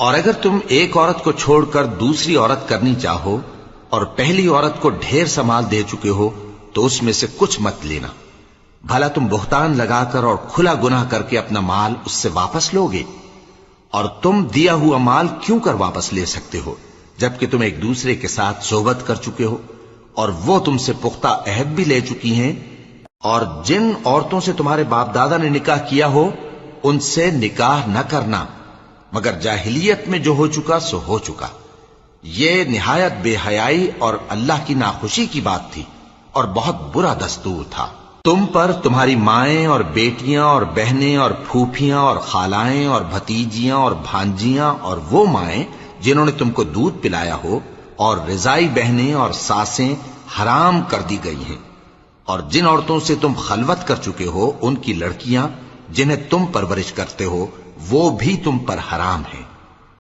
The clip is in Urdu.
اور اگر تم ایک عورت کو چھوڑ کر دوسری عورت کرنی چاہو اور پہلی عورت کو ڈھیر سا مال دے چکے ہو تو اس میں سے کچھ مت لینا، بھلا تم بہتان لگا کر اور کھلا گناہ کر کے اپنا مال اس سے واپس لوگے؟ اور تم دیا ہوا مال کیوں کر واپس لے سکتے ہو جبکہ تم ایک دوسرے کے ساتھ صحبت کر چکے ہو اور وہ تم سے پختہ عہد بھی لے چکی ہیں؟ اور جن عورتوں سے تمہارے باپ دادا نے نکاح کیا ہو ان سے نکاح نہ کرنا مگر جاہلیت میں جو ہو چکا سو ہو چکا۔ یہ نہایت بے حیائی اور اللہ کی ناخوشی کی بات تھی اور بہت برا دستور تھا۔ تم پر تمہاری مائیں اور بیٹیاں اور بہنیں اور پھوپھیاں اور خالائیں اور بھتیجیاں اور بھانجیاں اور وہ مائیں جنہوں نے تم کو دودھ پلایا ہو اور رضائی بہنیں اور ساسیں حرام کر دی گئی ہیں، اور جن عورتوں سے تم خلوت کر چکے ہو ان کی لڑکیاں جنہیں تم پرورش کرتے ہو وہ بھی تم پر حرام ہیں۔